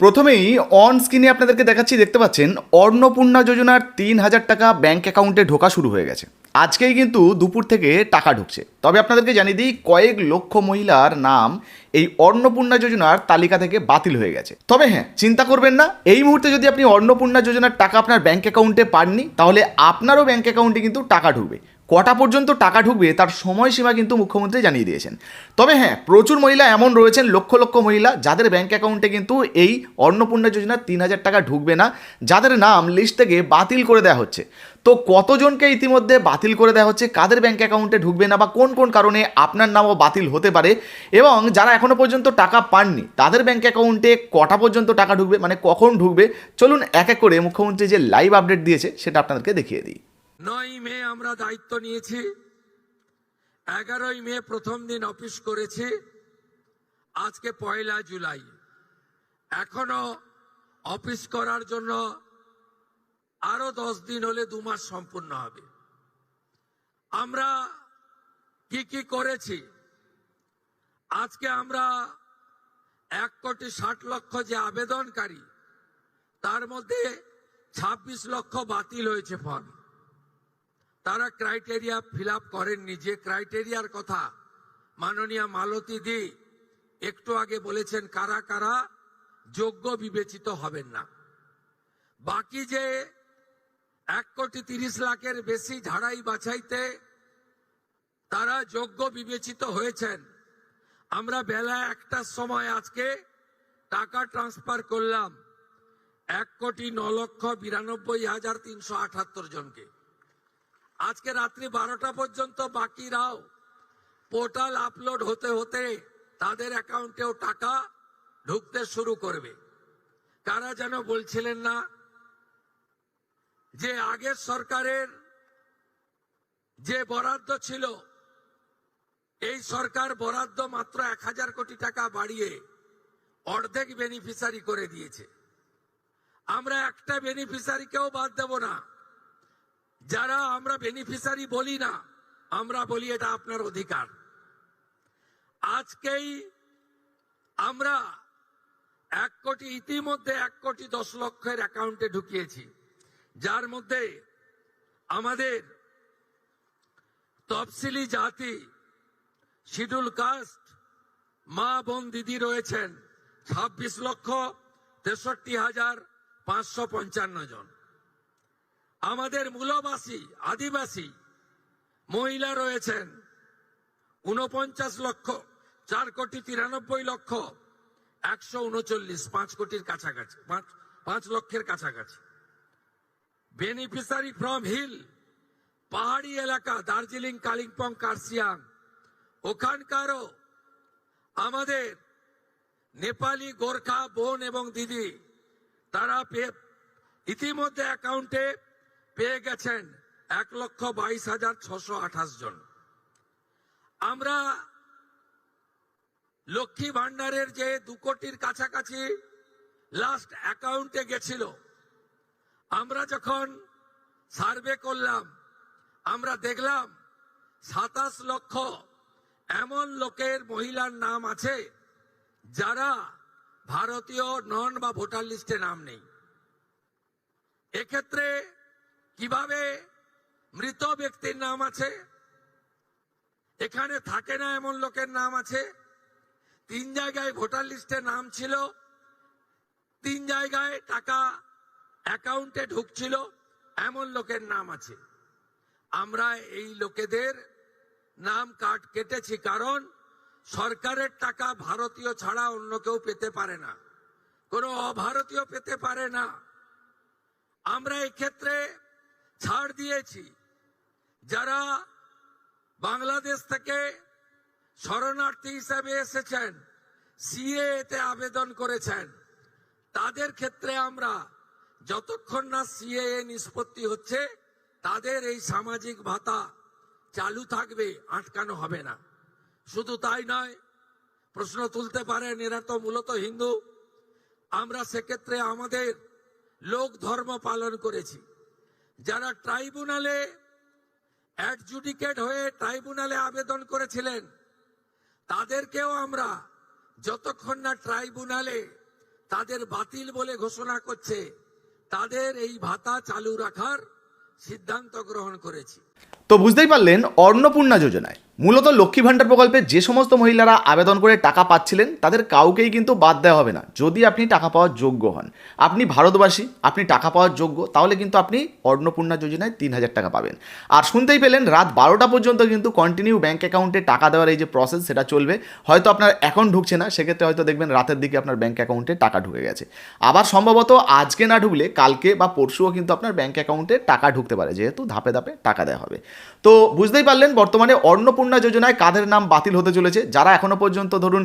প্রথমেই অন স্ক্রিনে আপনাদেরকে দেখাচ্ছি, দেখতে পাচ্ছেন অন্নপূর্ণা যোজনার 3,000 টাকা ব্যাঙ্ক অ্যাকাউন্টে ঢোকা শুরু হয়ে গেছে। আজকেই কিন্তু দুপুর থেকে টাকা ঢুকছে। তবে আপনাদেরকে জানিয়ে দিই, কয়েক লক্ষ মহিলার নাম এই অন্নপূর্ণা যোজনার তালিকা থেকে বাতিল হয়ে গেছে। তবে হ্যাঁ, চিন্তা করবেন না, এই মুহূর্তে যদি আপনি অন্নপূর্ণা যোজনার টাকা আপনার ব্যাঙ্ক অ্যাকাউন্টে পাননি, তাহলে আপনারও ব্যাঙ্ক অ্যাকাউন্টে কিন্তু টাকা ঢুকবে। কটা পর্যন্ত টাকা ঢুকবে তার সময়সীমা কিন্তু মুখ্যমন্ত্রী জানিয়ে দিয়েছেন। তবে হ্যাঁ, প্রচুর মহিলা এমন রয়েছেন, লক্ষ লক্ষ মহিলা যাদের ব্যাঙ্ক অ্যাকাউন্টে কিন্তু এই অন্নপূর্ণা যোজনার 3,000 টাকা ঢুকবে না, যাদের নাম লিস্ট থেকে বাতিল করে দেওয়া হচ্ছে। তো কতজনকে ইতিমধ্যে বাতিল করে দেওয়া হচ্ছে, কাদের ব্যাঙ্ক অ্যাকাউন্টে ঢুকবে না, বা কোন কোন কারণে আপনার নামও বাতিল হতে পারে, এবং যারা এখনো পর্যন্ত টাকা পাননি তাদের ব্যাঙ্ক অ্যাকাউন্টে কটা পর্যন্ত টাকা ঢুকবে, মানে কখন ঢুকবে, চলুন এক এক করে মুখ্যমন্ত্রী যে লাইভ আপডেট দিয়েছে সেটা আপনাদেরকে দেখিয়ে দিই। 9ই মে আমরা দায়িত্ব নিয়েছি, 11ই মে প্রথম দিন অফিস করেছি, আজকে 1 জুলাই। এখনো অফিস করার জন্য আরো 10 দিন হলে 2 মাস সম্পূর্ণ হবে। আমরা কি কি করেছি? আজকে আমরা 1,60,00,000 যে আবেদনকারী, তার মধ্যে 26 লক্ষ বাতিল হয়েছে ফর্ম। তারা ক্রাইটেরিয়া ফিল আপ করেননি। যে ক্রাইটেরিয়ার কথা মাননীয় মালতী দি একটু আগে বলেছেন, কারা কারা যোগ্য বিবেচিত হবেন না। বাকি যে 1,30,00,000-এর বেশি ঝাড়াই বাছাইতে তারা যোগ্য বিবেচিত হয়েছেন। আমরা বেলা 1টার সময় আজকে টাকা ট্রান্সফার করলাম 1,09,92,378 জনকে। আজকে রাত্রি 12টা পর্যন্ত বাকিরাও পোর্টাল আপলোড হতে হতে তাদের অ্যাকাউন্টেও টাকা ঢুকতে শুরু করবে। কারা যেন বলছিলেন না যে আগের সরকারের যে বরাদ্দ ছিল, এই সরকার বরাদ্দ মাত্র 1,000 কোটি টাকা বাড়িয়ে অর্ধেক বেনিফিশিয়ারি করে দিয়েছে। আমরা একটা বেনিফিশিয়ারিকেও বাদ দেব না। যারা আমরা বেনিফিশিয়ারি বলি না, আমরা বলি এটা আপনার অধিকার। আজকেই আমরা 1 কোটি, ইতিমধ্যে 1,10,00,000-এর অ্যাকাউন্টে ঢুকিয়েছি, যার মধ্যে আমাদের তফসিলি জাতি, শিডিউল কাস্ট মা বোন দিদি রয়েছেন 26,63,555 জন। আমাদের মূলবাসী আদিবাসী মহিলা রয়েছেন 49,04,93,139, 5 কোটির কাছাকাছি, 5 লক্ষের কাছাকাছি। বেনিফিশিয়ারি ফ্রম হিল, পাহাড়ি এলাকা, দার্জিলিং, কালিম্পং, কার্শিয়াং, ওখানকারও আমাদের নেপালি গোর্খা বোন এবং দিদি, তারা ইতিমধ্যে অ্যাকাউন্টে পেয়ে গেছেন 1,22,628 জন। আমরা লক্ষ্মী ভান্ডারের যে 2 কোটির কাছাকাছি লাস্ট অ্যাকাউন্টে গেছিল, আমরা যখন সার্ভে করলাম আমরা দেখলাম 27 লক্ষ এমন লোকের, মহিলার নাম আছে যারা ভারতীয় নন বা ভোটার লিস্টে নাম নেই। এক্ষেত্রে কিভাবে মৃত ব্যক্তির নাম আছে, এখানে থাকে না এমন লোকের নাম আছে, 3 জায়গায় ভোটার লিস্টে নাম ছিল, 3 জায়গায় টাকা অ্যাকাউন্টে ঢুকছিল, এমন লোকের নাম আছে। আমরা এই লোকেদের নাম কেটেছি, কারণ সরকারের টাকা ভারতীয় ছাড়া অন্য কেউ পেতে পারে না, কোনো অভারতীয় পেতে পারে না। আমরা এই ক্ষেত্রে ছাড় দিয়েছি। যারা বাংলাদেশ থেকে শরণার্থী হিসেবে এসেছেন, সিএএ-তে আবেদন করেছেন, তাদের ক্ষেত্রে আমরা যতক্ষণ না সিএএ নিষ্পত্তি হচ্ছে তাদের এই সামাজিক ভাতা চালু থাকবে, আটকানো হবে না। শুধু তাই নয়, প্রশ্ন তুলতে পারেন এরা তো মূলত হিন্দু। আমরা সেক্ষেত্রে আমাদের লোক ধর্ম পালন করেছি। যারা ট্রাইব্যুনালে অ্যাডজুডিকেট হয়ে ট্রাইব্যুনালে আবেদন করেছিলেন, তাদেরকেও আমরা যতক্ষণ না ট্রাইব্যুনালে তাদের বাতিল বলে ঘোষণা করছে, তাদের এই ভাতা চালু রাখার সিদ্ধান্ত গ্রহণ করেছি। তো বুঝতেই পারলেন, অন্নপূর্ণা যোজনায় মূলত লক্ষ্মী ভাণ্ডার প্রকল্পে যে সমস্ত মহিলারা আবেদন করে টাকা পাচ্ছিলেন তাদের কাউকেই কিন্তু বাদ দেওয়া হবে না। যদি আপনি টাকা পাওয়ার যোগ্য হন, আপনি ভারতবাসী, আপনি টাকা পাওয়ার যোগ্য, তাহলে কিন্তু আপনি অন্নপূর্ণা যোজনায় 3,000 টাকা পাবেন। আর শুনতেই পেলেন, রাত 12টা পর্যন্ত কিন্তু কন্টিনিউ ব্যাঙ্ক অ্যাকাউন্টে টাকা দেওয়ার এই যে প্রসেস, সেটা চলবে। হয়তো আপনার অ্যাকাউন্ট ঢুকছে না, সেক্ষেত্রে হয়তো দেখবেন রাতের দিকে আপনার ব্যাঙ্ক অ্যাকাউন্টে টাকা ঢুকে গেছে। আবার সম্ভবত আজকে না ঢুকলে কালকে বা পরশুও কিন্তু আপনার ব্যাঙ্ক অ্যাকাউন্টে টাকা ঢুকতে পারে, যেহেতু ধাপে ধাপে টাকা দেওয়া হবে। তো বুঝতেই পারলেন, বর্তমানে অন্নপূর্ণা যোজনায় কাদের নাম বাতিল হতে চলেছে। যারা এখনো পর্যন্ত ধরুন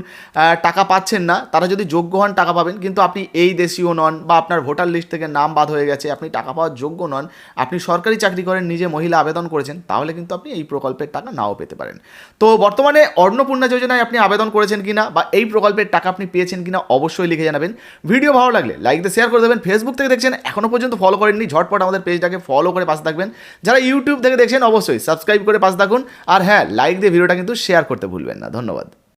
টাকা পাচ্ছেন না, তারা যদি যোগ্য হন টাকা পাবেন, কিন্তু আপনি এই দেশীয় নন বা আপনার ভোটার লিস্ট থেকে নাম বাদ হয়ে গেছে, আপনি টাকা পাওয়ার যোগ্য নন, আপনি সরকারি চাকরি করেন, নিজে মহিলা আবেদন করেছেন, তাহলে কিন্তু আপনি এই প্রকল্পের টাকা নাও পেতে পারেন। তো বর্তমানে অন্নপূর্ণা যোজনায় আপনি আবেদন করেছেন কিনা বা এই প্রকল্পের টাকা আপনি পেয়েছেন কিনা অবশ্যই লিখে জানাবেন। ভিডিও ভালো লাগলে লাইক দিয়ে শেয়ার করে দেবেন। ফেসবুক থেকে দেখছেন, এখনো পর্যন্ত ফলো করেননি, ঝটপট আমাদের পেজটাকে ফলো করে পাশে থাকবেন। যারা ইউটিউব থেকে দেখছেন, অবশ্যই সাবস্ক্রাইব করে পাশে থাকুন। আর হ্যাঁ, লাইক দিয়ে ভিডিওটা কিন্তু শেয়ার করতে ভুলবেন না। ধন্যবাদ।